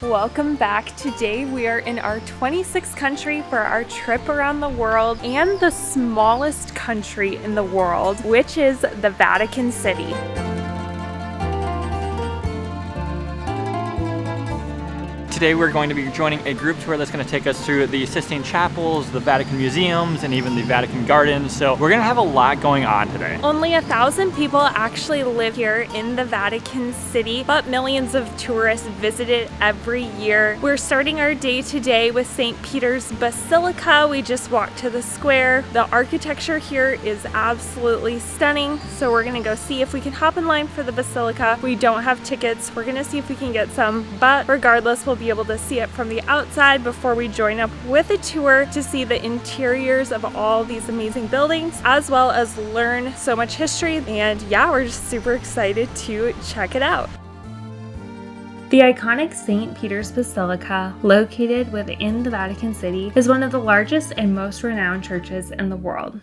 Welcome back. Today we are in our 26th country for our trip around the world and the smallest country in the world, which is the Vatican City. Today we're going to be joining a group tour that's going to take us through the Sistine Chapels, the Vatican Museums, and even the Vatican Gardens. So we're going to have a lot going on today. Only 1,000 people actually live here in the Vatican City, but millions of tourists visit it every year. We're starting our day today with St. Peter's Basilica. We just walked to the square. The architecture here is absolutely stunning, so we're going to go see if we can hop in line for the Basilica. We don't have tickets. We're going to see if we can get some, but regardless, we'll be able to see it from the outside before we join up with a tour to see the interiors of all these amazing buildings, as well as learn so much history. And yeah, we're just super excited to check it out. The iconic St. Peter's Basilica, located within the Vatican City, is one of the largest and most renowned churches in the world.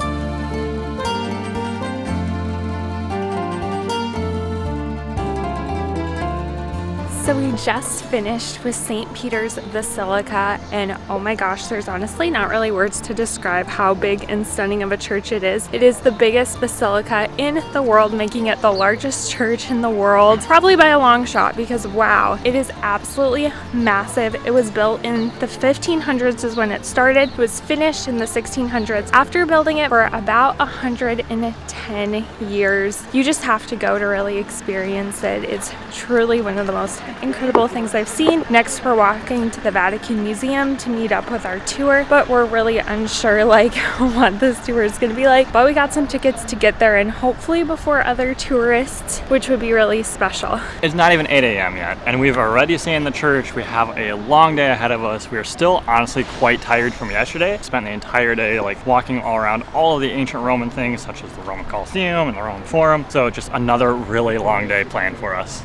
So we just finished with St. Peter's Basilica, and oh my gosh, there's honestly not really words to describe how big and stunning of a church it is. It is the biggest basilica in the world, making it the largest church in the world, probably by a long shot, because wow, it is absolutely massive. It was built in the 1500s is when it started. It was finished in the 1600s after building it for about 110 years. You just have to go to really experience it. It's truly one of the most incredible things I've seen. Next, we're walking to the Vatican Museum to meet up with our tour, but we're really unsure what this tour is going to be like. But we got some tickets to get there, and hopefully before other tourists, which would be really special. It's not even 8 a.m. yet, and we've already seen the church. We have a long day ahead of us. We are still honestly quite tired from yesterday. Spent the entire day walking all around all of the ancient Roman things, such as the Roman Colosseum and the Roman Forum. So just another really long day planned for us.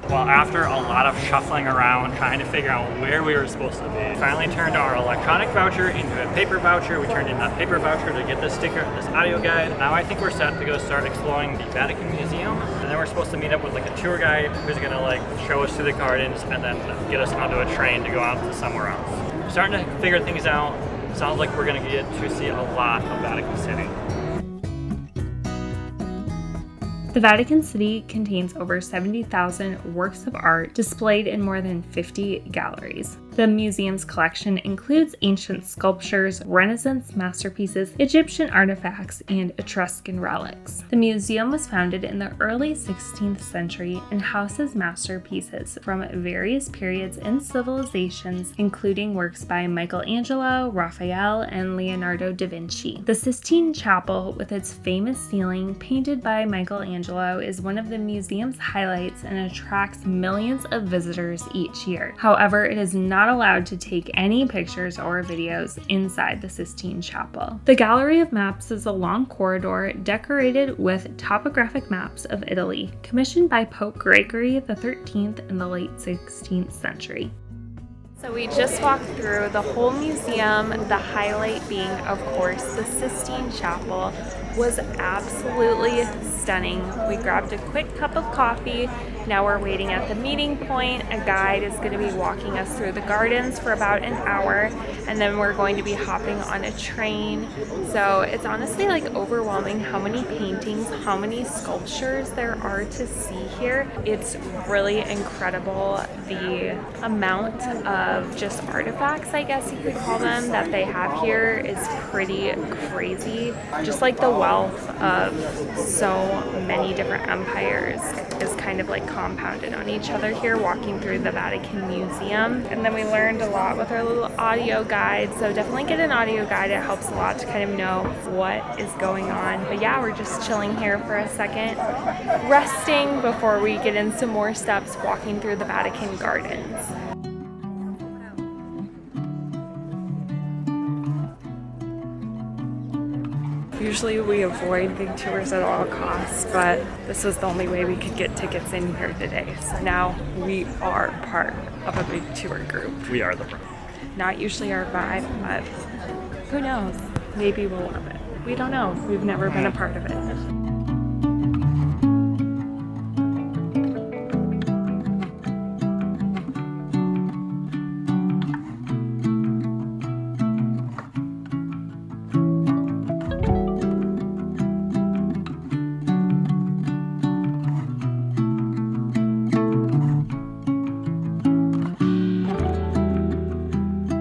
Well, after a lot of shuffling around, trying to figure out where we were supposed to be, we finally turned our electronic voucher into a paper voucher. We turned in that paper voucher to get this sticker, this audio guide. Now I think we're set to go start exploring the Vatican Museum. And then we're supposed to meet up with a tour guide who's gonna show us through the gardens and then get us onto a train to go out to somewhere else. We're starting to figure things out. Sounds like we're gonna get to see a lot of Vatican City. The Vatican City contains over 70,000 works of art displayed in more than 50 galleries. The museum's collection includes ancient sculptures, Renaissance masterpieces, Egyptian artifacts, and Etruscan relics. The museum was founded in the early 16th century and houses masterpieces from various periods and civilizations, including works by Michelangelo, Raphael, and Leonardo da Vinci. The Sistine Chapel, with its famous ceiling painted by Michelangelo, is one of the museum's highlights and attracts millions of visitors each year. However, it is not allowed to take any pictures or videos inside the Sistine Chapel. The Gallery of Maps is a long corridor decorated with topographic maps of Italy, commissioned by Pope Gregory XIII in the late 16th century. So we just walked through the whole museum, the highlight being, of course, the Sistine Chapel was absolutely stunning. We grabbed a quick cup of coffee. Now we're waiting at the meeting point. A guide is going to be walking us through the gardens for about an hour, and then we're going to be hopping on a train. So it's honestly overwhelming how many paintings, how many sculptures there are to see here. It's really incredible the amount of just artifacts, I guess you could call them, that they have here is pretty crazy. Just the wealth of so many different empires is kind of compounded on each other here walking through the Vatican Museum. And then we learned a lot with our little audio guide, so definitely get an audio guide. It helps a lot to kind of know what is going on. But yeah, we're just chilling here for a second, resting before we get in some more steps walking through the Vatican Gardens. Usually we avoid big tours at all costs, but this was the only way we could get tickets in here today. So now we are part of a big tour group. We are the pro. Not usually our vibe, but who knows? Maybe we'll love it. We don't know. We've never been a part of it.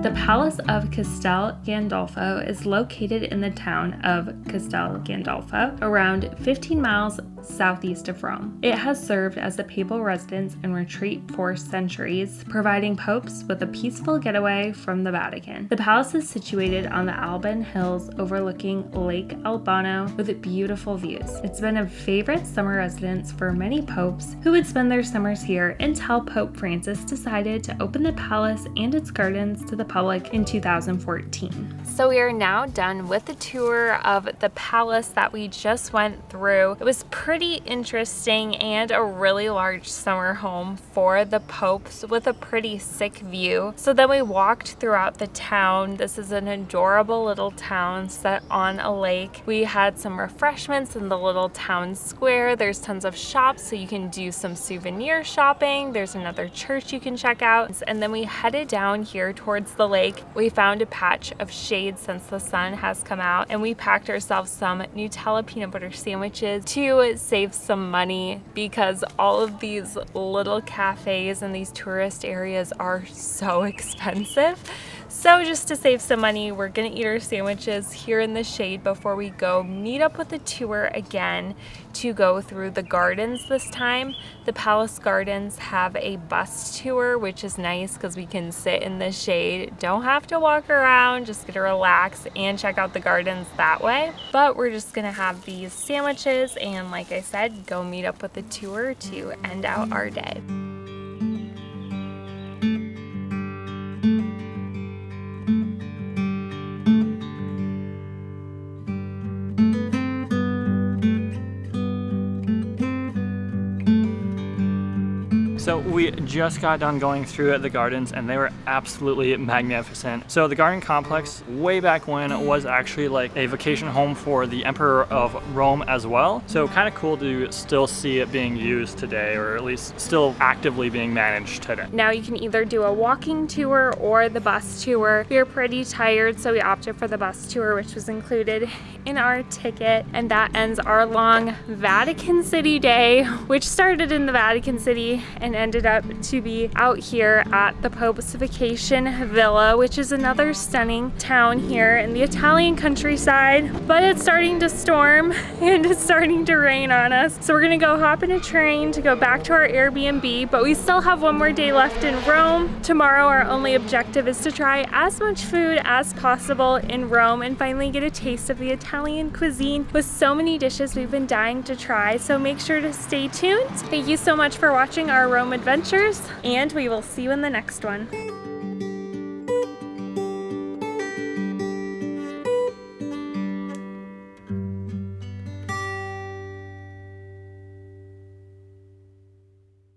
The Palace of Castel Gandolfo is located in the town of Castel Gandolfo, around 15 miles southeast of Rome. It has served as the papal residence and retreat for centuries, providing popes with a peaceful getaway from the Vatican. The palace is situated on the Alban Hills overlooking Lake Albano with beautiful views. It's been a favorite summer residence for many popes who would spend their summers here until Pope Francis decided to open the palace and its gardens to the public in 2014. So we are now done with the tour of the palace that we just went through. It was pretty interesting and a really large summer home for the popes with a pretty sick view. So then we walked throughout the town. This is an adorable little town set on a lake. We had some refreshments in the little town square. There's tons of shops so you can do some souvenir shopping. There's another church you can check out. And then we headed down here towards the lake. We found a patch of shade since the sun has come out, and we packed ourselves some Nutella peanut butter sandwiches to save some money because all of these little cafes and these tourist areas are so expensive. So just to save some money, we're gonna eat our sandwiches here in the shade before we go meet up with the tour again to go through the gardens this time. The palace gardens have a bus tour, which is nice because we can sit in the shade, don't have to walk around, just get to relax and check out the gardens that way. But we're just gonna have these sandwiches and, like I said, go meet up with the tour to end out our day. So we just got done going through the gardens and they were absolutely magnificent. So the garden complex way back when was actually like a vacation home for the Emperor of Rome as well. So kind of cool to still see it being used today, or at least still actively being managed today. Now you can either do a walking tour or the bus tour. We are pretty tired, so we opted for the bus tour, which was included in our ticket. And that ends our long Vatican City day, which started in the Vatican City and ended up to be out here at the Pope's Vacation Villa, which is another stunning town here in the Italian countryside. But it's starting to storm and it's starting to rain on us. So we're gonna go hop in a train to go back to our Airbnb, but we still have one more day left in Rome. Tomorrow our only objective is to try as much food as possible in Rome and finally get a taste of the Italian cuisine with so many dishes we've been dying to try. So make sure to stay tuned. Thank you so much for watching our Rome adventures, and we will see you in the next one.